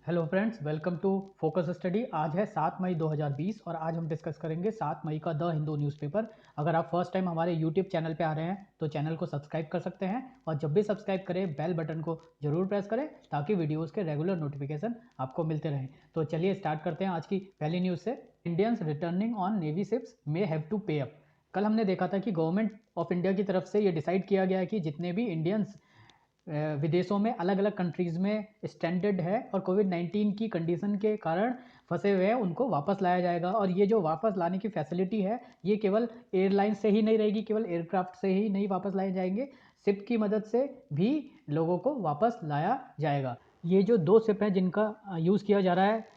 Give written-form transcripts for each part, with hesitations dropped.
Hello friends, welcome to focus study. आज है 7 मई 2020 और आज हम डिस्कस करेंगे 7 मई का द हिंदू न्यूज़पेपर। अगर आप फर्स्ट टाइम हमारे यूट्यूब चैनल पे आ रहे हैं तो चैनल को सब्सक्राइब कर सकते हैं और जब भी सब्सक्राइब करें बेल बटन को जरूर प्रेस करें ताकि वीडियोज़ के रेगुलर नोटिफिकेशन आपको मिलते रहें। तो चलिए स्टार्ट करते हैं आज की पहली न्यूज़ से। Indians returning on navy ships may have to pay up. कल हमने देखा था कि गवर्नमेंट ऑफ इंडिया की तरफ से ये डिसाइड किया गया है कि जितने भी इंडियंस विदेशों में अलग अलग कंट्रीज़ में स्टैंडर्ड है और कोविड-19 की कंडीशन के कारण फंसे हुए हैं उनको वापस लाया जाएगा। और ये जो वापस लाने की फैसिलिटी है ये केवल एयरलाइन से ही नहीं रहेगी, केवल एयरक्राफ्ट से ही नहीं वापस लाए जाएंगे, शिप की मदद से भी लोगों को वापस लाया जाएगा। ये जो दो शिप हैं जिनका यूज़ किया जा रहा है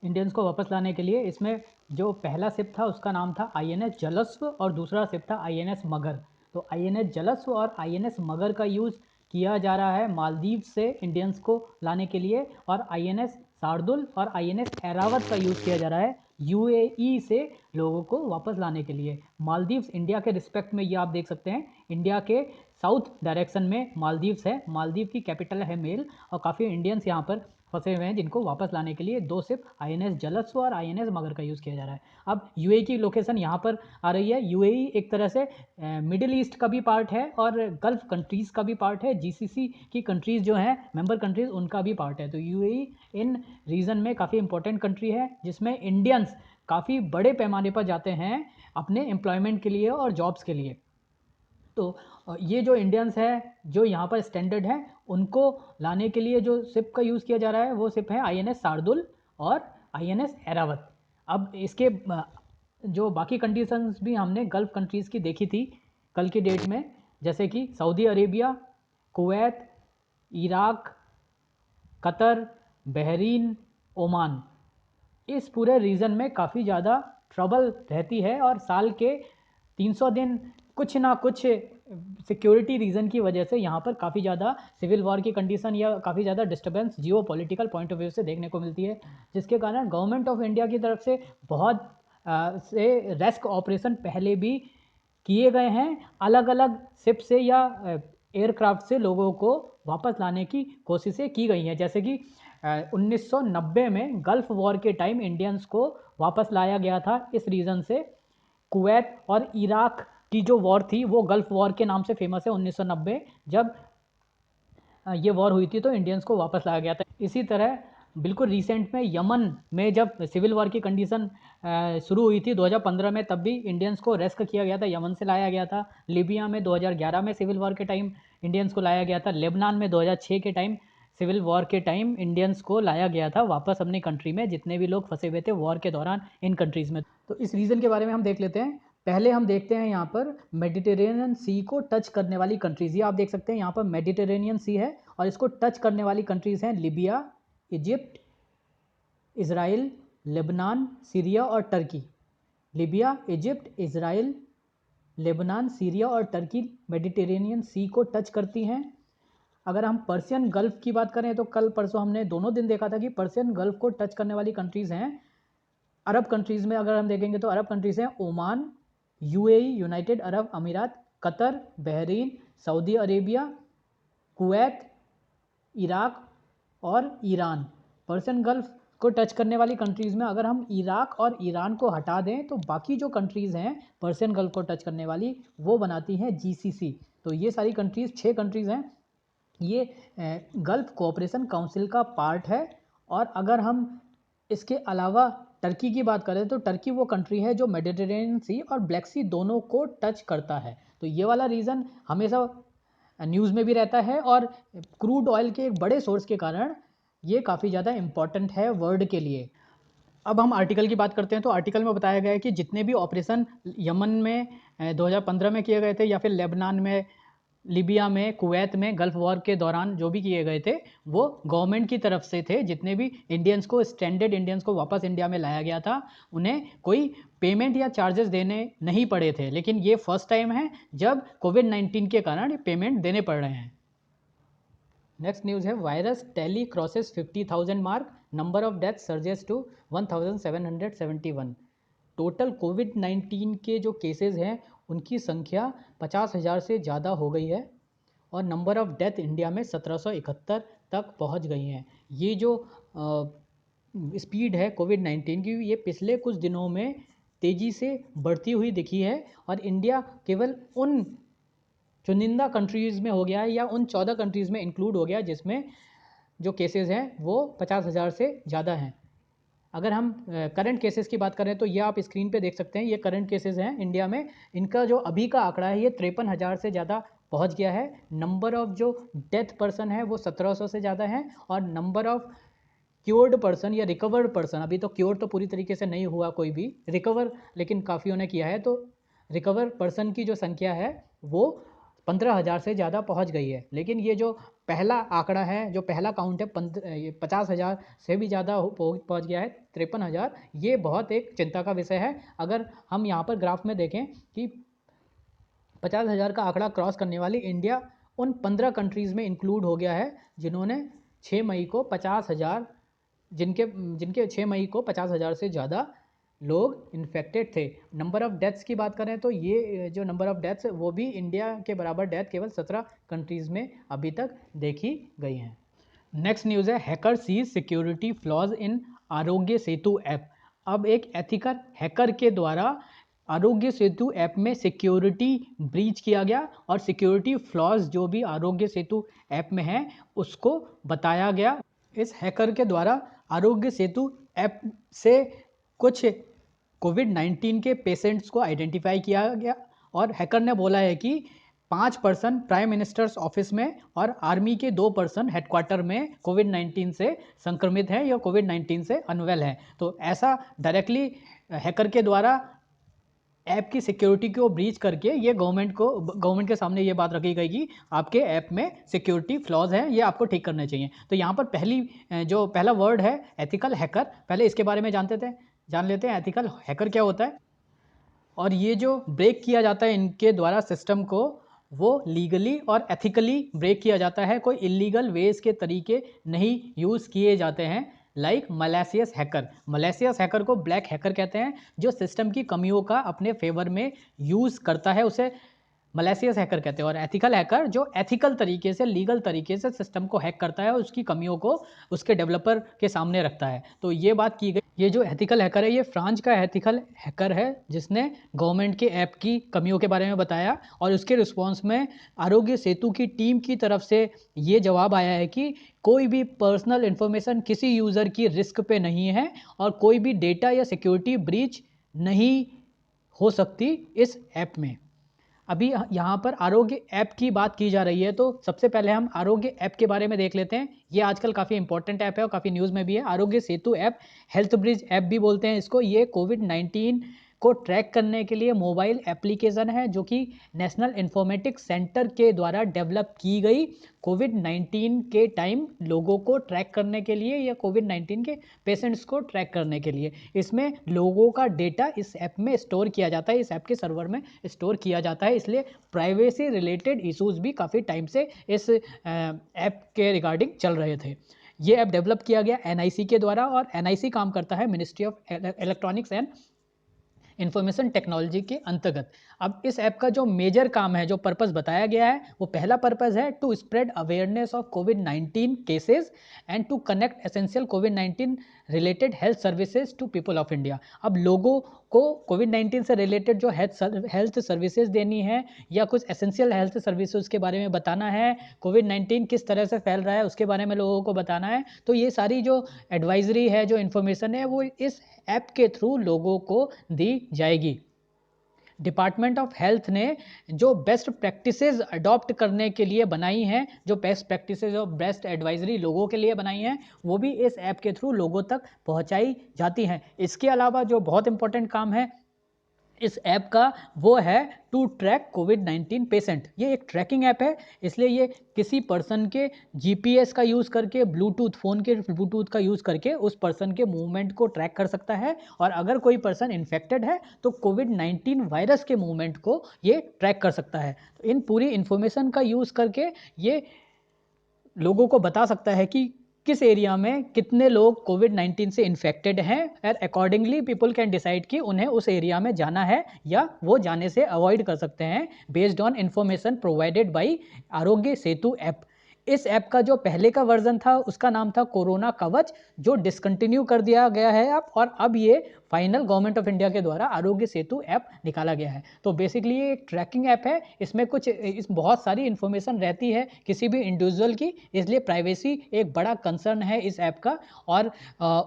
इंडियंस को वापस लाने के लिए, इसमें जो पहला शिप था उसका नाम था आईएनएस जलस्व और दूसरा शिप था आईएनएस मगर। तो आईएनएस जलस्व और आईएनएस मगर का यूज़ किया जा रहा है मालदीव से इंडियंस को लाने के लिए और आईएनएस शार्दुल और आईएनएस ऐरावत का यूज़ किया जा रहा है यूएई से लोगों को वापस लाने के लिए। मालदीव्स इंडिया के रिस्पेक्ट में ये आप देख सकते हैं, इंडिया के साउथ डायरेक्शन में मालदीव्स है, मालदीव की कैपिटल है मेल और काफ़ी इंडियंस यहाँ पर फंसे हुए हैं जिनको वापस लाने के लिए दो शिप आईएनएस जलस्व और आईएनएस मगर का यूज़ किया जा रहा है। अब यूएई की लोकेशन यहाँ पर आ रही है। यूएई एक तरह से मिडिल ईस्ट का भी पार्ट है और गल्फ कंट्रीज़ का भी पार्ट है। जीसीसी की कंट्रीज़ जो हैं मेंबर कंट्रीज़ उनका भी पार्ट है। तो यूएई इन रीजन में काफ़ी इंपॉर्टेंट कंट्री है जिसमें इंडियंस काफ़ी बड़े पैमाने पर जाते हैं अपने एम्प्लॉयमेंट के लिए और जॉब्स के लिए। तो ये जो इंडियंस हैं जो यहाँ पर स्टैंडर्ड हैं उनको लाने के लिए जो शिप का यूज़ किया जा रहा है वो शिप है आईएनएस शार्दुल और आईएनएस ऐरावत। अब इसके जो बाकी कंडीशंस भी हमने गल्फ़ कंट्रीज़ की देखी थी कल की डेट में, जैसे कि Saudi Arabia, Kuwait, Iraq, Qatar, Bahrain, Oman. इस पूरे रीजन में काफ़ी ज़्यादा ट्रबल रहती है और साल के 300 दिन कुछ ना कुछ सिक्योरिटी रीज़न की वजह से यहाँ पर काफ़ी ज़्यादा सिविल वॉर की कंडीशन या काफ़ी ज़्यादा disturbance Jio political point of view से देखने को मिलती है, जिसके कारण गवर्नमेंट ऑफ इंडिया की तरफ से बहुत से रेस्क्यू ऑपरेशन पहले भी किए गए हैं। अलग अलग शिप से या एयरक्राफ्ट से लोगों को वापस लाने की कोशिशें की गई हैं, जैसे कि 1990 में गल्फ़ वॉर के टाइम इंडियंस को वापस लाया गया था इस रीज़न से। कुवैत और इराक की जो वॉर थी वो गल्फ़ वॉर के नाम से फेमस है। 1990 जब ये वॉर हुई थी तो इंडियंस को वापस लाया गया था। इसी तरह बिल्कुल रिसेंट में यमन में जब सिविल वॉर की कंडीशन शुरू हुई थी 2015 में, तब भी इंडियंस को रेस्क्यू किया गया था, यमन से लाया गया था। लीबिया में 2011 में सिविल वॉर के टाइम इंडियंस को लाया गया था। लेबनान में 2006 के टाइम सिविल वॉर के टाइम इंडियंस को लाया गया था वापस अपनी कंट्री में, जितने भी लोग फंसे हुए थे वॉर के दौरान इन कंट्रीज़ में। तो इस रीज़न के बारे में हम देख लेते हैं। पहले हम देखते हैं यहाँ पर मेडिटेरेनियन सी को टच करने वाली कंट्रीज़। ये आप देख सकते हैं यहाँ पर मेडिटेरेनियन सी है और इसको टच करने वाली कंट्रीज़ हैं Libya, Egypt, Israel, Lebanon, Syria और Turkey. Libya, Egypt, Israel, Lebanon, Syria और टर्की मेडिटेरेनियन सी को टच करती हैं। अगर हम पर्शियन गल्फ़ की बात करें तो कल परसों हमने दोनों दिन देखा था कि पर्शियन गल्फ़ को टच करने वाली कंट्रीज़ हैं अरब कंट्रीज़ में। अगर हम देखेंगे तो अरब कंट्रीज़ हैं ओमान, यूएई, यूनाइटेड अरब अमीरात, Qatar, Bahrain, Saudi Arabia, Kuwait, Iraq और ईरान। पर्शियन गल्फ़ को टच करने वाली कंट्रीज़ में अगर हम इराक और ईरान को हटा दें तो बाकी जो कंट्रीज़ हैं पर्शियन गल्फ़ को टच करने वाली वो बनाती हैं जीसीसी। तो ये सारी कंट्रीज़ 6 कंट्रीज़ हैं। ये गल्फ़ कोऑपरेशन काउंसिल का पार्ट है। और अगर हम इसके अलावा टर्की की बात करें तो टर्की वो कंट्री है जो मेडिटेरेनियन सी और ब्लैक सी दोनों को टच करता है। तो ये वाला रीज़न हमेशा न्यूज़ में भी रहता है और क्रूड ऑयल के एक बड़े सोर्स के कारण ये काफ़ी ज़्यादा इम्पॉर्टेंट है वर्ल्ड के लिए। अब हम आर्टिकल की बात करते हैं तो आर्टिकल में बताया गया है कि जितने भी ऑपरेशन यमन में 2015 में किए गए थे या फिर लेबनान में, लीबिया में, कुवैत में गल्फ़ वॉर के दौरान जो भी किए गए थे वो गवर्नमेंट की तरफ से थे। जितने भी इंडियंस को स्ट्रैंडेड इंडियंस को वापस इंडिया में लाया गया था उन्हें कोई पेमेंट या चार्जेस देने नहीं पड़े थे, लेकिन ये फर्स्ट टाइम है जब कोविड-19 के कारण पेमेंट देने पड़ रहे हैं। नेक्स्ट न्यूज़ है virus tally crosses 50,000 mark, number of death surges to 1771। Total कोविड-19 के जो केसेस हैं उनकी संख्या 50,000 से ज़्यादा हो गई है और नंबर ऑफ़ डेथ इंडिया में 1771 तक पहुंच गई हैं। ये जो स्पीड है कोविड-19 की, ये पिछले कुछ दिनों में तेज़ी से बढ़ती हुई दिखी है और इंडिया केवल उन चुनिंदा कंट्रीज़ में हो गया है या उन 14 कंट्रीज़ में इंक्लूड हो गया जिसमें जो केसेस हैं वो 50,000 से ज़्यादा हैं। अगर हम करंट केसेस की बात करें तो ये आप स्क्रीन पे देख सकते हैं, ये करंट केसेस हैं इंडिया में। इनका जो अभी का आंकड़ा है ये 53,000 से ज़्यादा पहुंच गया है। नंबर ऑफ जो डेथ पर्सन है वो 1700 से ज़्यादा है और नंबर ऑफ क्योर्ड पर्सन या रिकवर्ड पर्सन, अभी तो क्योर तो पूरी तरीके से नहीं हुआ कोई भी, रिकवर लेकिन काफ़ियों ने किया है, तो रिकवर पर्सन की जो संख्या है वो 15,000 से ज़्यादा पहुंच गई है। लेकिन ये जो पहला आंकड़ा है, जो पहला काउंट है, ये 50,000 से भी ज़्यादा पहुंच गया है, 53,000, ये बहुत एक चिंता का विषय है। अगर हम यहाँ पर ग्राफ में देखें कि 50,000 का आंकड़ा क्रॉस करने वाली इंडिया उन 15 कंट्रीज़ में इंक्लूड हो गया है जिन्होंने 6 मई को 50,000, जिनके जिनके 6 मई को 50,000 से ज़्यादा लोग इन्फेक्टेड थे। नंबर ऑफ़ डेथ्स की बात करें तो ये जो नंबर ऑफ़ डेथ्स वो भी इंडिया के बराबर डेथ केवल 17 कंट्रीज़ में अभी तक देखी गई हैं। नेक्स्ट न्यूज़ है, hacker sees security flaws in Aarogya Setu app. अब एक एथिकल हैकर के द्वारा आरोग्य सेतु ऐप में सिक्योरिटी ब्रीच किया गया और सिक्योरिटी फ्लॉज जो भी आरोग्य सेतु ऐप में है उसको बताया गया। इस हैकर के द्वारा आरोग्य सेतु ऐप से कुछ कोविड-19 के पेशेंट्स को आइडेंटिफाई किया गया और हैकर ने बोला है कि 5 पर्सन प्राइम मिनिस्टर्स ऑफिस में और आर्मी के 2 पर्सन हेडक्वार्टर में कोविड-19 से संक्रमित हैं या कोविड-19 से अनवेल हैं। तो ऐसा डायरेक्टली हैकर के द्वारा ऐप की सिक्योरिटी को ब्रीच करके ये गवर्नमेंट के सामने ये बात रखी गई कि आपके ऐप में सिक्योरिटी फ्लॉज हैं, ये आपको ठीक करने चाहिए। तो यहाँ पर जो पहला वर्ड है एथिकल हैकर, पहले इसके बारे में जान लेते हैं एथिकल हैकर क्या होता है। और ये जो ब्रेक किया जाता है इनके द्वारा सिस्टम को, वो लीगली और एथिकली ब्रेक किया जाता है, कोई इलीगल वेज के तरीके नहीं यूज़ किए जाते हैं। Like malicious hacker, malicious hacker को ब्लैक हैकर कहते हैं, जो सिस्टम की कमियों का अपने फेवर में यूज़ करता है उसे मलेशियस हैकर कहते हैं। और एथिकल हैकर जो एथिकल तरीके से, लीगल तरीके से सिस्टम को हैक करता है और उसकी कमियों को उसके डेवलपर के सामने रखता है। तो ये बात की गई। ये जो एथिकल हैकर है ये फ्रांस का एथिकल हैकर है जिसने गवर्नमेंट के ऐप की कमियों के बारे में बताया और उसके रिस्पॉन्स में आरोग्य सेतु की टीम की तरफ से ये जवाब आया है कि कोई भी पर्सनल इन्फॉर्मेशन किसी यूज़र की रिस्क पे नहीं है और कोई भी डेटा या सिक्योरिटी ब्रीच नहीं हो सकती इस ऐप में। अभी यहाँ पर आरोग्य ऐप की बात की जा रही है, तो सबसे पहले हम आरोग्य ऐप के बारे में देख लेते हैं। ये आजकल काफ़ी इंपॉर्टेंट ऐप है और काफ़ी न्यूज़ में भी है। आरोग्य Setu app, health bridge app भी बोलते हैं इसको। ये कोविड-19 को ट्रैक करने के लिए मोबाइल एप्लीकेशन है जो कि नेशनल इन्फॉर्मेटिक्स सेंटर के द्वारा डेवलप की गई कोविड-19 के टाइम लोगों को ट्रैक करने के लिए या कोविड-19 के पेशेंट्स को ट्रैक करने के लिए। इसमें लोगों का डेटा इस ऐप में स्टोर किया जाता है, इस ऐप के सर्वर में स्टोर किया जाता है, इसलिए प्राइवेसी रिलेटेड इश्यूज भी काफ़ी टाइम से इस ऐप के रिगार्डिंग चल रहे थे। ये ऐप डेवलप किया गया एनआईसी के द्वारा और एनआईसी काम करता है ministry of electronics and information technology के अंतर्गत। अब इस ऐप का जो मेजर काम है, जो पर्पस बताया गया है, वो पहला पर्पस है टू स्प्रेड अवेयरनेस ऑफ कोविड-19 cases and to connect essential कोविड-19 related health services to people of India. अब लोगों को कोविड-19 से रिलेटेड जो हेल्थ सर्विसेज देनी है या कुछ एसेंशियल हेल्थ सर्विसेज के बारे में बताना है, कोविड-19 किस तरह से फैल रहा है उसके बारे में लोगों को बताना है, तो ये सारी जो एडवाइजरी है, जो इन्फॉर्मेशन है, वो इस ऐप के थ्रू लोगों को दी जाएगी। डिपार्टमेंट ऑफ हेल्थ ने जो बेस्ट प्रैक्टिसेस अडॉप्ट करने के लिए बनाई हैं, जो बेस्ट प्रैक्टिसेस और बेस्ट एडवाइजरी लोगों के लिए बनाई हैं, वो भी इस ऐप के थ्रू लोगों तक पहुंचाई जाती हैं। इसके अलावा जो बहुत इंपॉर्टेंट काम है इस ऐप का, वो है टू ट्रैक कोविड-19 पेशेंट। ये एक ट्रैकिंग ऐप है, इसलिए ये किसी पर्सन के जीपीएस का यूज़ करके, फ़ोन के ब्लूटूथ का यूज़ करके उस पर्सन के मूवमेंट को ट्रैक कर सकता है और अगर कोई पर्सन इन्फेक्टेड है तो कोविड-19 वायरस के मूवमेंट को ये ट्रैक कर सकता है। तो इन पूरी इन्फॉर्मेशन का यूज़ करके ये लोगों को बता सकता है कि किस एरिया में कितने लोग कोविड-19 से इन्फेक्टेड हैं और अकॉर्डिंगली पीपल कैन डिसाइड कि उन्हें उस एरिया में जाना है या वो जाने से अवॉइड कर सकते हैं based on information provided by आरोग्य सेतु ऐप। इस ऐप का जो पहले का वर्जन था उसका नाम था कोरोना कवच, जो डिसकंटिन्यू कर दिया गया है अब, और अब ये फाइनल गवर्नमेंट ऑफ इंडिया के द्वारा आरोग्य सेतु ऐप निकाला गया है। तो बेसिकली ये एक ट्रैकिंग ऐप है, इसमें कुछ इस बहुत सारी इन्फॉर्मेशन रहती है किसी भी इंडिविजुअल की, इसलिए प्राइवेसी एक बड़ा कंसर्न है इस ऐप का। और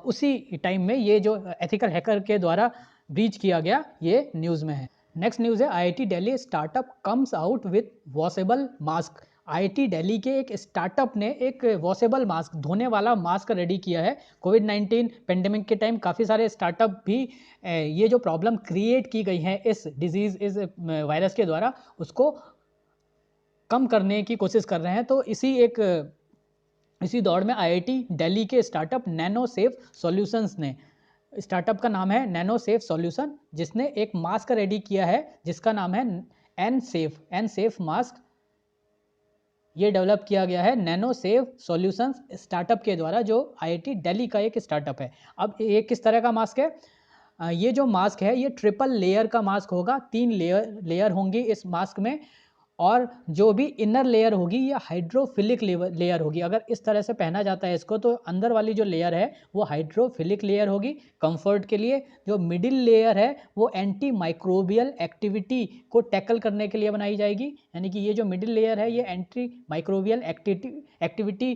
उसी टाइम में ये जो एथिकल हैकर के द्वारा ब्रीच किया गया ये न्यूज़ में है। नेक्स्ट न्यूज़ है IIT Delhi startup comes out with washable mask. IIT Delhi के एक स्टार्टअप ने एक वॉशेबल मास्क, धोने वाला मास्क रेडी किया है। कोविड-19 पेंडेमिक के टाइम काफ़ी सारे स्टार्टअप भी ये जो प्रॉब्लम क्रिएट की गई है इस डिजीज़, इस वायरस के द्वारा, उसको कम करने की कोशिश कर रहे हैं। तो इसी दौड़ में आईआईटी दिल्ली के स्टार्टअप नैनो सेफ सॉल्यूशंस ने, स्टार्टअप का नाम है नैनो सेफ सॉल्यूशन, जिसने एक मास्क रेडी किया है जिसका नाम है एन सेफ मास्क। ये डेवलप किया गया है नैनो सेफ सॉल्यूशंस स्टार्टअप के द्वारा, जो आईआईटी दिल्ली का एक स्टार्टअप है। अब ये किस तरह का मास्क है? ये जो मास्क है ये ट्रिपल लेयर का मास्क होगा, 3 लेयर होंगी इस मास्क में, और जो भी इनर लेयर होगी ये हाइड्रोफिलिक लेयर होगी। अगर इस तरह से पहना जाता है इसको, तो अंदर वाली जो लेयर है वो हाइड्रोफिलिक लेयर होगी कंफर्ट के लिए। जो मिडिल लेयर है वो एंटी माइक्रोबियल एक्टिविटी को टैकल करने के लिए बनाई जाएगी, यानी कि ये जो मिडिल लेयर है ये एंटी माइक्रोबियल एक्टिविटी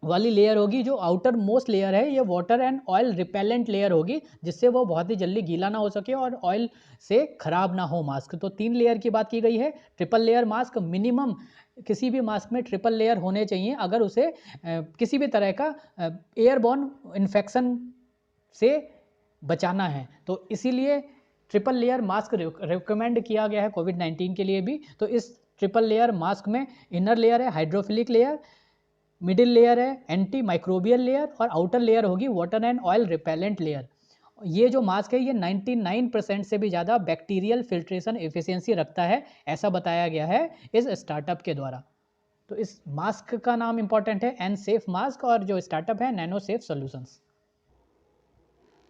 वाली लेयर होगी। जो आउटर मोस्ट लेयर है ये water and oil repellent layer होगी, जिससे वो बहुत ही जल्दी गीला ना हो सके और ऑयल से खराब ना हो मास्क। तो 3 लेयर की बात की गई है। ट्रिपल लेयर मास्क मिनिमम किसी भी मास्क में ट्रिपल लेयर होने चाहिए अगर उसे किसी भी तरह का एयरबॉर्न इन्फेक्शन से बचाना है। तो इसीलिए ट्रिपल लेयर मास्क रिकमेंड किया गया है कोविड-19 के लिए भी। तो इस ट्रिपल लेयर मास्क में इनर लेयर है हाइड्रोफिलिक लेयर, मिडिल लेयर है एंटी माइक्रोबियल लेयर, और आउटर लेयर होगी water and oil repellent layer. ये जो मास्क है ये 99% से भी ज़्यादा बैक्टीरियल फिल्ट्रेशन एफिशिएंसी रखता है, ऐसा बताया गया है इस स्टार्टअप के द्वारा। तो इस मास्क का नाम इंपॉर्टेंट है एन सेफ मास्क, और जो स्टार्टअप है nano safe solutions.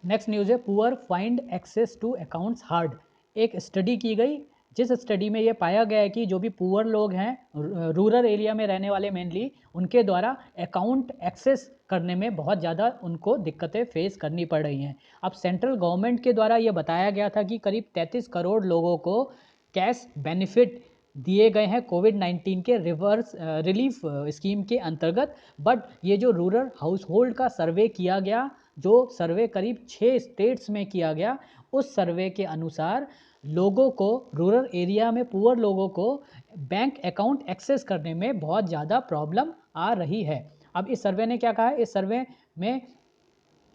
Next news है poor find access to accounts hard. एक स्टडी की गई जिस स्टडी में ये पाया गया है कि जो भी पुअर लोग हैं रूरल एरिया में रहने वाले मेनली, उनके द्वारा अकाउंट एक्सेस करने में बहुत ज़्यादा उनको दिक्कतें फेस करनी पड़ रही हैं। अब सेंट्रल गवर्नमेंट के द्वारा ये बताया गया था कि करीब 33 करोड़ लोगों को कैश बेनिफिट दिए गए हैं कोविड-19 के रिवर्स रिलीफ स्कीम के अंतर्गत। बट ये जो रूरल हाउस होल्ड का सर्वे किया गया, जो सर्वे करीब 6 स्टेट्स में किया गया, उस सर्वे के अनुसार लोगों को, रूरल एरिया में पुअर लोगों को बैंक अकाउंट एक्सेस करने में बहुत ज़्यादा प्रॉब्लम आ रही है। अब इस सर्वे ने क्या कहा है? इस सर्वे में,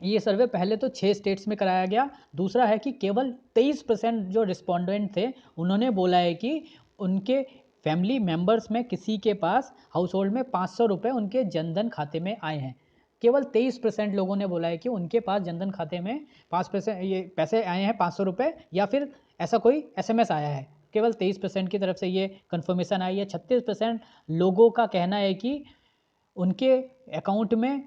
ये सर्वे पहले तो 6 स्टेट्स में कराया गया। दूसरा है कि केवल 23% जो रिस्पोंडेंट थे उन्होंने बोला है कि उनके फैमिली मेंबर्स में किसी के पास हाउस होल्ड में 500 रुपये उनके जनधन खाते में आए हैं। केवल 23% लोगों ने बोला है कि उनके पास जनधन खाते में 5% ये पैसे आए हैं, 500 रुपये, या फिर ऐसा कोई एसएमएस आया है। केवल 23% की तरफ से ये कन्फर्मेशन आई है। 36% लोगों का कहना है कि उनके अकाउंट में,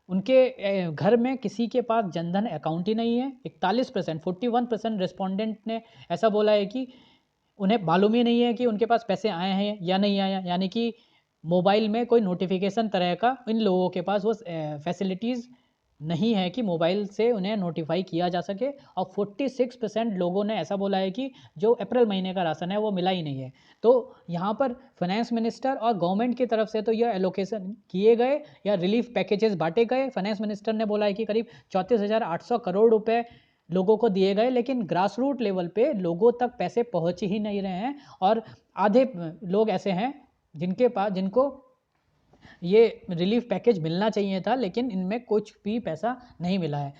उनके घर में किसी के पास जनधन अकाउंट ही नहीं है। 41%, 41% रिस्पोंडेंट ने ऐसा बोला है कि उन्हें मालूम ही नहीं है कि उनके पास पैसे आए हैं या नहीं आए हैं, यानी कि मोबाइल में कोई नोटिफिकेशन तरह का इन लोगों के पास वो फैसिलिटीज़ नहीं है कि मोबाइल से उन्हें नोटिफाई किया जा सके। और 46% लोगों ने ऐसा बोला है कि जो अप्रैल महीने का राशन है वो मिला ही नहीं है। तो यहाँ पर फाइनेंस मिनिस्टर और गवर्नमेंट की तरफ से तो यह एलोकेशन किए गए या रिलीफ पैकेजेस बांटे गए। फाइनेंस मिनिस्टर ने बोला है कि करीब 34,800 करोड़ रुपए लोगों को दिए गए, लेकिन ग्रास रूट लेवल पे लोगों तक पैसे पहुंच ही नहीं रहे हैं। और आधे लोग ऐसे हैं जिनको ये रिलीफ पैकेज मिलना चाहिए था, लेकिन इनमें कुछ भी पैसा नहीं मिला है।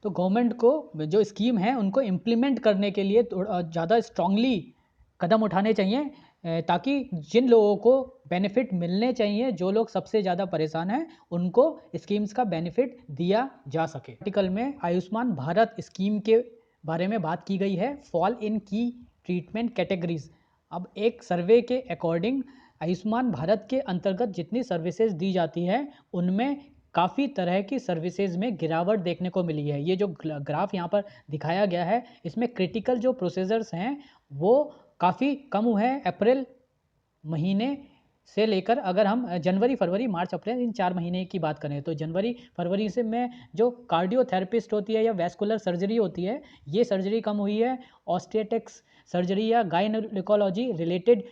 तो गवर्नमेंट को जो स्कीम है उनको इम्प्लीमेंट करने के लिए थोड़ा ज़्यादा स्ट्रांगली कदम उठाने चाहिए, ताकि जिन लोगों को बेनिफिट मिलने चाहिए, जो लोग सबसे ज़्यादा परेशान हैं, उनको स्कीम्स का बेनिफिट दिया जा सके। आर्टिकल में आयुष्मान भारत स्कीम के बारे में बात की गई है, फॉल इन की ट्रीटमेंट कैटेगरीज। अब एक सर्वे के अकॉर्डिंग आयुष्मान भारत के अंतर्गत जितनी सर्विसेज दी जाती हैं उनमें काफ़ी तरह की सर्विसेज में गिरावट देखने को मिली है। ये जो ग्राफ यहाँ पर दिखाया गया है इसमें क्रिटिकल जो प्रोसीजर्स हैं वो काफ़ी कम हुए हैं अप्रैल महीने से लेकर अगर हम जनवरी, फरवरी, मार्च, अप्रैल इन 4 महीने की बात करें तो जनवरी, फरवरी से में जो कार्डियोथेरेपिस्ट होती है या वैस्कुलर सर्जरी होती है, ये सर्जरी कम हुई है। ऑस्टियोटिक्स सर्जरी या gynaecology related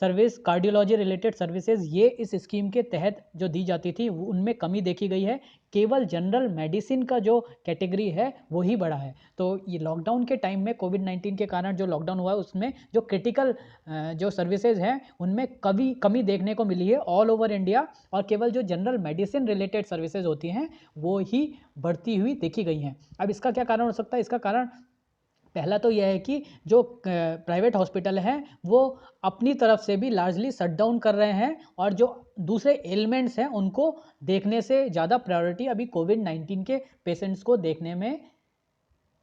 service, cardiology related services, ये इस स्कीम के तहत जो दी जाती थी उनमें कमी देखी गई है। केवल जनरल मेडिसिन का जो कैटेगरी है वो ही बढ़ा है। तो ये लॉकडाउन के टाइम में कोविड-19 के कारण जो लॉकडाउन हुआ उसमें जो क्रिटिकल जो सर्विसेज हैं उनमें कमी देखने को मिली है ऑल ओवर इंडिया, और केवल जो जनरल मेडिसिन रिलेटेड सर्विसेज होती हैं वो ही बढ़ती हुई देखी गई हैं। अब इसका क्या कारण हो सकता है? इसका कारण पहला तो यह है कि जो प्राइवेट हॉस्पिटल हैं वो अपनी तरफ से भी लार्जली शट डाउन कर रहे हैं, और जो दूसरे एलिमेंट्स हैं उनको देखने से ज़्यादा प्रायोरिटी अभी कोविड-19 के पेशेंट्स को देखने में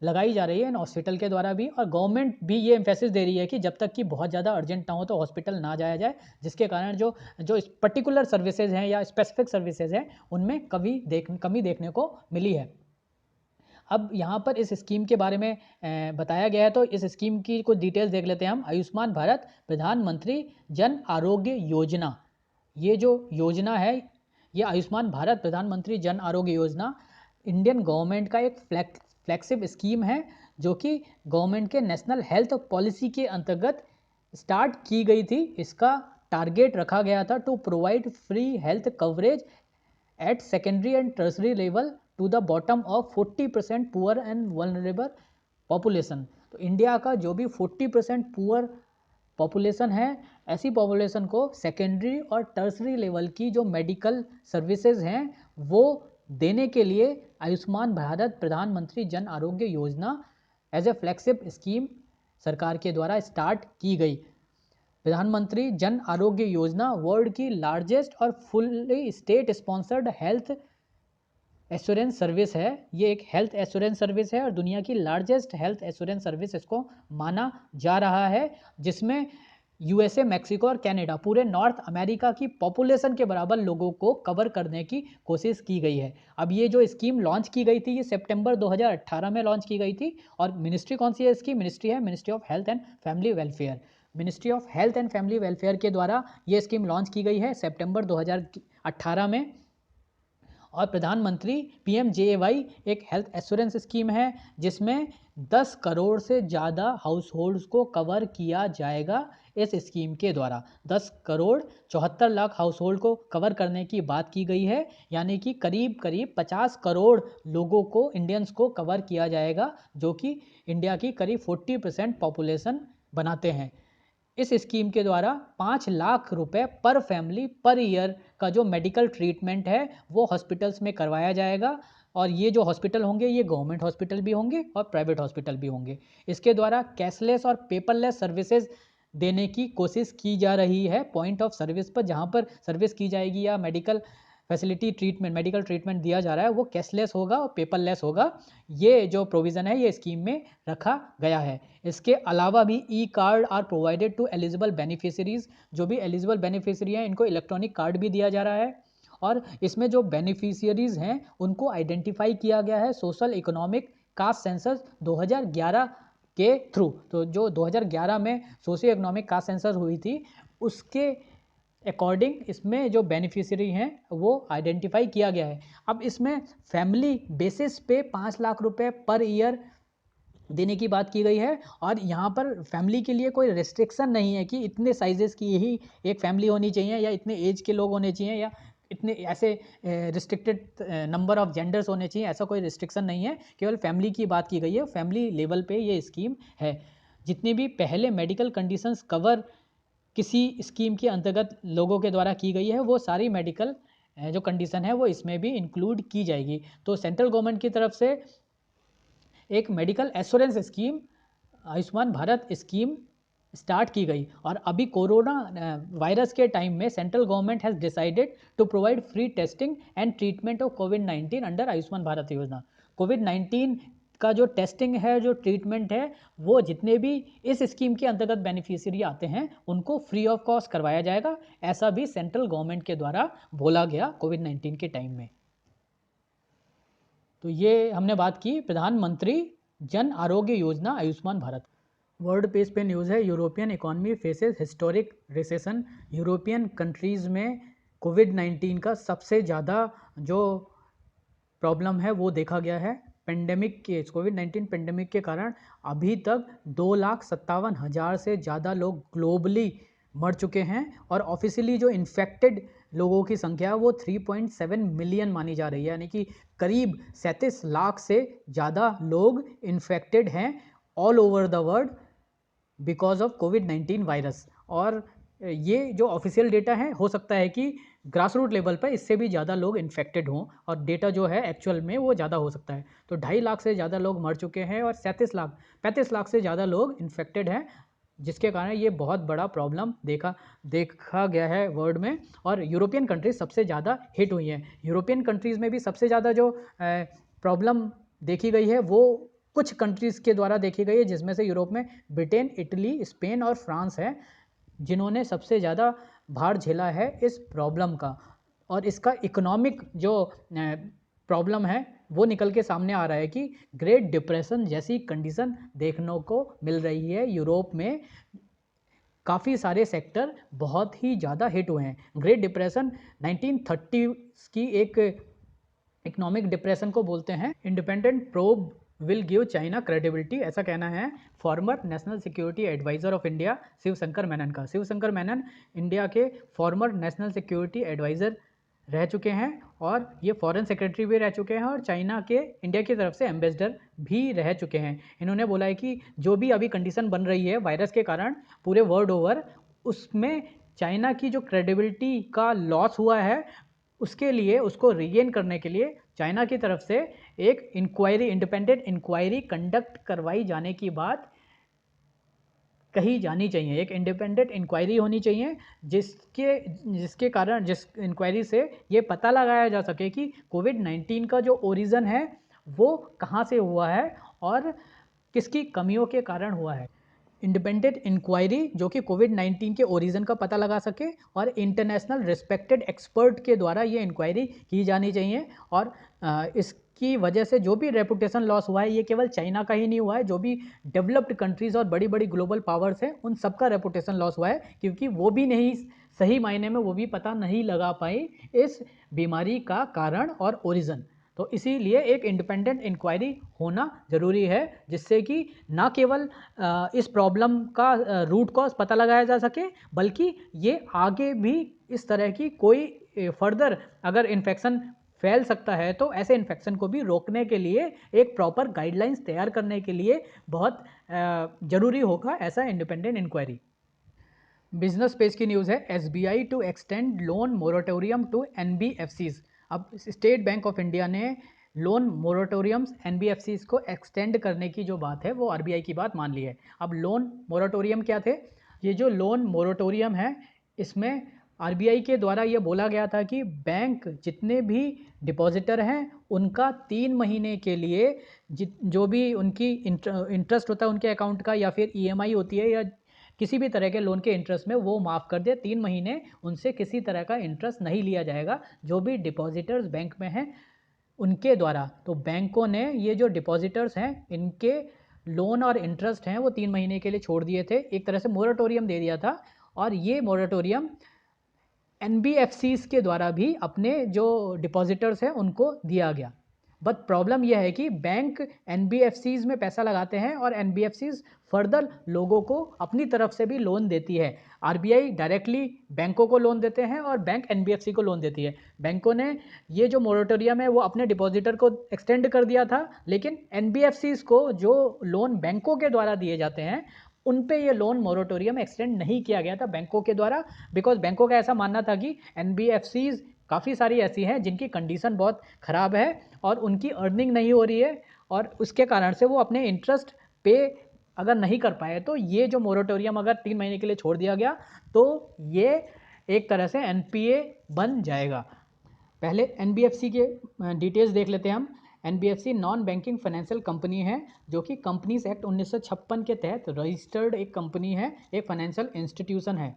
लगाई जा रही है इन हॉस्पिटल के द्वारा भी। और गवर्नमेंट भी ये एम्फेसिस दे रही है कि जब तक कि बहुत ज़्यादा अर्जेंट ना हो तो हॉस्पिटल ना जाया जाए, जिसके कारण जो जो पर्टिकुलर सर्विसेज हैं या स्पेसिफिक सर्विसेज हैं उनमें कमी देखने को मिली है। अब यहाँ पर इस स्कीम के बारे में बताया गया है, तो इस स्कीम की कुछ डिटेल्स देख लेते हैं हम। आयुष्मान भारत प्रधानमंत्री जन आरोग्य योजना, ये जो योजना है, ये आयुष्मान भारत प्रधानमंत्री जन आरोग्य योजना इंडियन गवर्नमेंट का एक फ्लैगशिप स्कीम है, जो कि गवर्नमेंट के नेशनल हेल्थ पॉलिसी के अंतर्गत स्टार्ट की गई थी। इसका टारगेट रखा गया था to provide free health coverage at secondary and tertiary level to the bottom of 40% poor and vulnerable population। तो इंडिया का जो भी 40% पुअर पॉपुलेशन है, ऐसी पॉपुलेशन को सेकेंडरी और टर्सरी लेवल की जो मेडिकल सर्विसेज हैं वो देने के लिए आयुष्मान भारत प्रधानमंत्री Jan Arogya Yojana as a flagship scheme सरकार के द्वारा स्टार्ट की गई। प्रधानमंत्री जन आरोग्य योजना वर्ल्ड की लार्जेस्ट और fully state sponsored health assurance service है। ये एक हेल्थ एश्योरेंस सर्विस है और दुनिया की लार्जेस्ट हेल्थ एश्योरेंस सर्विस इसको माना जा रहा है, जिसमें यूएसए, मैक्सिको और कनाडा, पूरे नॉर्थ अमेरिका की पॉपुलेशन के बराबर लोगों को कवर करने की कोशिश की गई है। अब ये जो स्कीम लॉन्च की गई थी ये सितंबर 2018 में लॉन्च की गई थी, और मिनिस्ट्री कौन सी है इसकी? मिनिस्ट्री है ministry of health and family welfare. Ministry of health and family welfare के द्वारा ये स्कीम लॉन्च की गई है सितंबर 2018 में। और प्रधानमंत्री PMJAY एक हेल्थ एश्योरेंस स्कीम है जिसमें 10 करोड़ से ज़्यादा हाउस होल्ड्स को कवर किया जाएगा इस स्कीम के द्वारा। 10 करोड़ 74 लाख हाउस होल्ड को कवर करने की बात की गई है, यानी कि करीब करीब 50 करोड़ लोगों को, इंडियंस को कवर किया जाएगा, जो कि इंडिया की करीब 40% पॉपुलेशन बनाते हैं। इस स्कीम के द्वारा 5 लाख रुपए पर फैमिली पर ईयर का जो मेडिकल ट्रीटमेंट है वो हॉस्पिटल्स में करवाया जाएगा, और ये जो हॉस्पिटल होंगे ये गवर्नमेंट हॉस्पिटल भी होंगे और प्राइवेट हॉस्पिटल भी होंगे। इसके द्वारा कैशलेस और पेपरलेस सर्विसेज देने की कोशिश की जा रही है पॉइंट ऑफ सर्विस पर, जहाँ पर सर्विस की जाएगी या मेडिकल मेडिकल ट्रीटमेंट दिया जा रहा है वो कैशलेस होगा और पेपरलेस होगा। ये जो प्रोविज़न है ये स्कीम में रखा गया है। इसके अलावा भी E card are provided to eligible beneficiaries, जो भी एलिजिबल बेनिफिशरी हैं इनको इलेक्ट्रॉनिक कार्ड भी दिया जा रहा है, और इसमें जो बेनिफिशियरीज हैं उनको आइडेंटिफाई किया गया है सोशल इकोनॉमिक कास्ट सेंसस 2011 के थ्रू। तो जो 2011 में सोशियो इकोनॉमिक कास्ट सेंसस हुई थी उसके अकॉर्डिंग इसमें जो बेनिफिशियरी हैं वो आइडेंटिफाई किया गया है। अब इसमें फैमिली बेसिस पे 5 लाख रुपए पर ईयर देने की बात की गई है, और यहाँ पर फैमिली के लिए कोई रेस्ट्रिक्शन नहीं है कि इतने साइजेस की ही एक फैमिली होनी चाहिए या इतने एज के लोग होने चाहिए या इतने ऐसे रिस्ट्रिक्टेड नंबर ऑफ जेंडर्स होने चाहिए, ऐसा कोई रिस्ट्रिक्शन नहीं है। केवल फैमिली की बात की गई है, फैमिली लेवल पे ये स्कीम है। जितनी भी पहले मेडिकल कंडीशंस कवर किसी स्कीम के अंतर्गत लोगों के द्वारा की गई है वो सारी मेडिकल जो कंडीशन है वो इसमें भी इंक्लूड की जाएगी। तो सेंट्रल गवर्नमेंट की तरफ से एक medical assurance scheme Ayushman Bharat scheme start की गई, और अभी कोरोना वायरस के टाइम में central government has decided to provide free testing and treatment of कोविड-19 अंडर आयुष्मान भारत योजना। कोविड-19 का जो टेस्टिंग है, जो ट्रीटमेंट है, वो जितने भी इस स्कीम के अंतर्गत बेनिफिशियरी आते हैं उनको फ्री ऑफ कॉस्ट करवाया जाएगा, ऐसा भी सेंट्रल गवर्नमेंट के द्वारा बोला गया कोविड-19 के टाइम में। तो ये हमने बात की प्रधानमंत्री जन आरोग्य योजना आयुष्मान भारत। वर्ल्ड पेज पे न्यूज़ है, European economy faces historic recession. European countries में कोविड-19 का सबसे ज़्यादा जो प्रॉब्लम है वो देखा गया है। पेंडेमिक के कोविड-19 पेंडेमिक के कारण अभी तक 2,57,000 से ज़्यादा लोग ग्लोबली मर चुके हैं और ऑफिशियली जो इन्फेक्टेड लोगों की संख्या है वो 3.7 मिलियन मानी जा रही है, यानी कि करीब 37 लाख से ज़्यादा लोग इन्फेक्टेड हैं all over the world because of covid virus. और ये जो ऑफिशियल डेटा है, हो सकता है कि ग्रास रूट लेवल पर इससे भी ज़्यादा लोग इन्फेक्टेड हों और डेटा जो है एक्चुअल में वो ज़्यादा हो सकता है। तो 2.5 लाख से ज़्यादा लोग मर चुके हैं और 35 लाख से ज़्यादा लोग इन्फेक्टेड हैं, जिसके कारण ये बहुत बड़ा प्रॉब्लम देखा गया है वर्ल्ड में। और यूरोपियन कंट्रीज सबसे ज़्यादा हिट हुई हैं। यूरोपियन कंट्रीज़ में भी सबसे ज़्यादा जो प्रॉब्लम देखी गई है वो कुछ कंट्रीज़ के द्वारा देखी गई है, जिसमें से यूरोप में ब्रिटेन, इटली, स्पेन और फ्रांस है, जिन्होंने सबसे ज़्यादा भार झेला है इस प्रॉब्लम का। और इसका इकोनॉमिक जो प्रॉब्लम है वो निकल के सामने आ रहा है कि ग्रेट डिप्रेशन जैसी कंडीशन देखने को मिल रही है यूरोप में। काफ़ी सारे सेक्टर बहुत ही ज़्यादा हिट हुए हैं। ग्रेट डिप्रेशन 1930 की एक इकोनॉमिक डिप्रेशन को बोलते हैं। Independent probe will give China credibility, ऐसा कहना है former national security adviser of India Shivshankar Menon का। शिवशंकर मेनन इंडिया के फॉर्मर नेशनल सिक्योरिटी एडवाइज़र रह चुके हैं और ये फॉरेन सेक्रेटरी भी रह चुके हैं और चाइना के इंडिया की तरफ से एम्बेसडर भी रह चुके हैं। इन्होंने बोला है कि जो भी अभी कंडीशन बन रही है वायरस के कारण पूरे वर्ल्ड ओवर, उसमें चाइना की जो क्रेडिबिलिटी का लॉस हुआ है उसके लिए, उसको रीगेन करने के लिए चाइना की तरफ से एक इंक्वायरी, इंडिपेंडेंट इंक्वायरी कंडक्ट करवाई जाने की बात कही जानी चाहिए। एक इंडिपेंडेंट इंक्वायरी होनी चाहिए जिसके कारण, जिस इंक्वायरी से ये पता लगाया जा सके कि कोविड-19 का जो ओरिजिन है वो कहाँ से हुआ है और किसकी कमियों के कारण हुआ है। इंडिपेंडेंट इंक्वायरी जो कि कोविड-19 के ओरिजिन का पता लगा सके और इंटरनेशनल रिस्पेक्टेड एक्सपर्ट के द्वारा ये इंक्वायरी की जानी चाहिए। और इसकी वजह से जो भी रेपुटेशन लॉस हुआ है, ये केवल चाइना का ही नहीं हुआ है, जो भी डेवलप्ड कंट्रीज़ और बड़ी बड़ी ग्लोबल पावर्स हैं उन सबका रेपुटेशन लॉस हुआ है, क्योंकि वो भी नहीं सही मायने में वो भी पता नहीं लगा पाई इस बीमारी का कारण और ओरिजिन। तो इसीलिए एक इंडिपेंडेंट इंक्वायरी होना ज़रूरी है, जिससे कि ना केवल इस प्रॉब्लम का रूट कॉज पता लगाया जा सके, बल्कि ये आगे भी इस तरह की कोई फर्दर अगर इन्फेक्शन फैल सकता है तो ऐसे इन्फेक्शन को भी रोकने के लिए एक प्रॉपर गाइडलाइंस तैयार करने के लिए बहुत ज़रूरी होगा ऐसा इंडिपेंडेंट इंक्वायरी। बिजनेस पेज की न्यूज़ है, SBI to extend loan moratorium to NBFCs. अब स्टेट बैंक ऑफ इंडिया ने लोन मोरेटोरियम्स एनबीएफसीज को एक्सटेंड करने की जो बात है वो आरबीआई की बात मान ली है। अब लोन मोरेटोरियम क्या थे? ये जो लोन मोरेटोरियम है इसमें आरबीआई के द्वारा ये बोला गया था कि बैंक जितने भी डिपॉजिटर हैं उनका 3 महीने के लिए जो भी उनकी इंटरेस्ट होता है उनके अकाउंट का, या फिर ईएमआई होती है, या किसी भी तरह के लोन के इंटरेस्ट में वो माफ़ कर दे। 3 महीने उनसे किसी तरह का इंटरेस्ट नहीं लिया जाएगा जो भी डिपॉजिटर्स बैंक में हैं उनके द्वारा। तो बैंकों ने ये जो डिपॉजिटर्स हैं इनके लोन और इंटरेस्ट हैं वो 3 महीने के लिए छोड़ दिए थे, एक तरह से मोरेटोरियम दे दिया था। और ये मोरेटोरियम एनबीएफसीज के द्वारा भी अपने जो डिपॉजिटर्स हैं उनको दिया गया। बट प्रॉब्लम यह है कि बैंक एनबीएफसीज में पैसा लगाते हैं और एनबीएफसीज फर्दर लोगों को अपनी तरफ से भी लोन देती है। आरबीआई डायरेक्टली बैंकों को लोन देते हैं और बैंक एनबीएफसी को लोन देती है। बैंकों ने ये जो मोरेटोरियम है वो अपने डिपॉजिटर को एक्सटेंड कर दिया था, लेकिन एनबीएफसीज को जो लोन बैंकों के द्वारा दिए जाते हैं उन पे ये लोन मोरेटोरियम एक्सटेंड नहीं किया गया था बैंकों के द्वारा, बिकॉज बैंकों का ऐसा मानना था कि एनबीएफसीज काफ़ी सारी ऐसी हैं जिनकी कंडीशन बहुत ख़राब है और उनकी अर्निंग नहीं हो रही है और उसके कारण से वो अपने इंटरेस्ट पे अगर नहीं कर पाए, तो ये जो मोरेटोरियम अगर 3 महीने के लिए छोड़ दिया गया तो ये एक तरह से एनपीए बन जाएगा। पहले एनबीएफसी के डिटेल्स देख लेते हैं हम। NBFC non banking financial company है जो कि कंपनीज एक्ट 1956 के तहत रजिस्टर्ड एक कंपनी है, एक फाइनेंशियल इंस्टीट्यूशन है।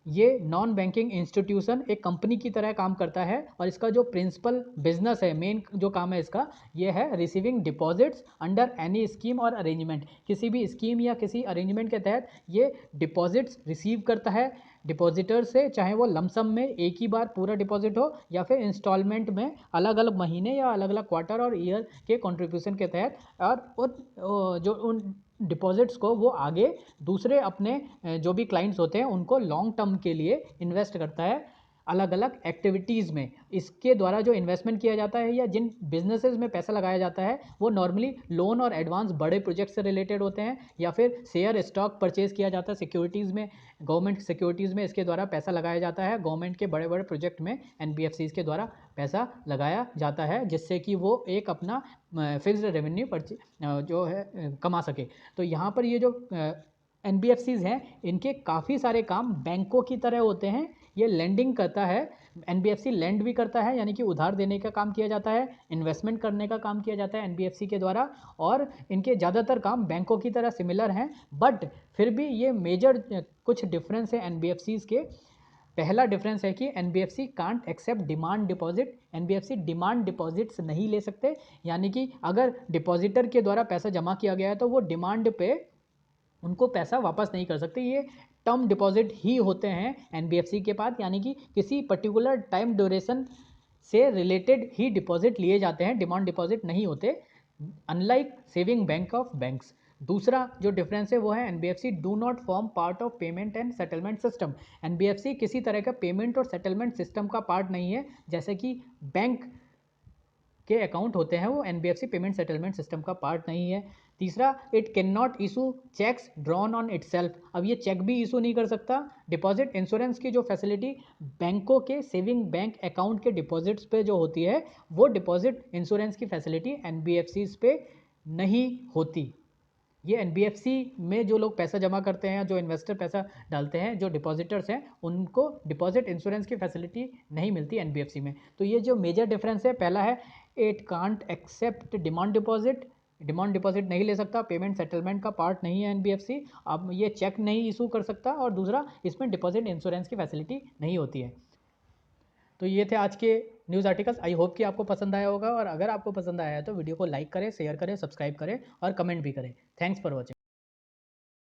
ये नॉन बैंकिंग इंस्टीट्यूशन एक कंपनी की तरह काम करता है और इसका जो प्रिंसिपल बिजनेस है, मेन जो काम है इसका, ये है receiving deposits under any scheme और अरेंजमेंट। किसी भी स्कीम या किसी अरेंजमेंट के तहत ये डिपॉजिट्स रिसीव करता है डिपॉजिटर से, चाहे वो लमसम में एक ही बार पूरा डिपॉजिट हो या फिर इंस्टॉलमेंट में अलग अलग महीने या अलग अलग क्वार्टर और ईयर के कंट्रीब्यूशन के तहत। और जो उन डिपॉजिट्स को वो आगे दूसरे अपने जो भी क्लाइंट्स होते हैं उनको लॉन्ग टर्म के लिए इन्वेस्ट करता है अलग अलग एक्टिविटीज़ में। इसके द्वारा जो इन्वेस्टमेंट किया जाता है या जिन बिजनेसेस में पैसा लगाया जाता है वो नॉर्मली लोन और एडवांस बड़े प्रोजेक्ट से रिलेटेड होते हैं, या फिर शेयर स्टॉक परचेज किया जाता है सिक्योरिटीज़ में, गवर्नमेंट सिक्योरिटीज़ में इसके द्वारा पैसा लगाया जाता है। गवर्नमेंट के बड़े बड़े प्रोजेक्ट में एनबीएफसीज के द्वारा पैसा लगाया जाता है जिससे कि वो एक अपना फिक्स्ड रेवेन्यू जो है कमा सके। तो यहाँ पर ये जो एनबीएफसीज हैं इनके काफ़ी सारे काम बैंकों की तरह होते हैं। ये लेंडिंग करता है, एनबीएफसी लेंड भी करता है, यानी कि उधार देने का काम किया जाता है, इन्वेस्टमेंट करने का काम किया जाता है एनबीएफसी के द्वारा। और इनके ज़्यादातर काम बैंकों की तरह सिमिलर हैं, बट फिर भी ये मेजर कुछ डिफरेंस है एनबीएफसीज के। पहला डिफरेंस है कि NBFC can't accept demand deposit. NBFC demand deposits नहीं ले सकते, यानी कि अगर डिपॉजिटर के द्वारा पैसा जमा किया गया है तो वो डिमांड पे उनको पैसा वापस नहीं कर सकते। ये टर्म डिपॉजिट ही होते हैं एनबीएफसी के पास, यानी कि किसी पर्टिकुलर टाइम ड्यूरेशन से रिलेटेड ही डिपॉजिट लिए जाते हैं, डिमांड डिपॉजिट नहीं होते, unlike saving bank of banks. दूसरा जो डिफरेंस है वो है NBFC do not form part of payment and settlement system. NBFC किसी तरह का पेमेंट और सेटलमेंट सिस्टम का पार्ट नहीं है, जैसे कि बैंक के अकाउंट होते हैं वो एनबीएफसी पेमेंट सेटलमेंट सिस्टम का पार्ट नहीं है। तीसरा, it can not issue cheques drawn on itself. अब ये चेक भी इशू नहीं कर सकता। डिपॉजिट इंश्योरेंस की जो फैसिलिटी बैंकों के सेविंग बैंक अकाउंट के डिपॉजिट्स पे जो होती है वो डिपॉजिट इंश्योरेंस की फैसिलिटी एनबीएफसी पे नहीं होती। ये एनबीएफसी में जो लोग पैसा जमा करते हैं, जो इन्वेस्टर पैसा डालते हैं, जो डिपॉजिटर्स हैं, उनको डिपॉजिट इंश्योरेंस की फैसिलिटी नहीं मिलती एनबीएफसी में। तो ये जो मेजर डिफरेंस है, पहला है it can't accept demand deposit, demand deposit नहीं ले सकता, पेमेंट सेटलमेंट का पार्ट नहीं है एनबीएफसी, अब ये चेक नहीं इशू कर सकता, और दूसरा इसमें डिपॉजिट इंश्योरेंस की फैसिलिटी नहीं होती है। तो ये थे आज के न्यूज़ आर्टिकल्स। आई होप कि आपको पसंद आया होगा, और अगर आपको पसंद आया है तो वीडियो को लाइक करें, शेयर करें, सब्सक्राइब करें और कमेंट भी करें। Thanks for watching.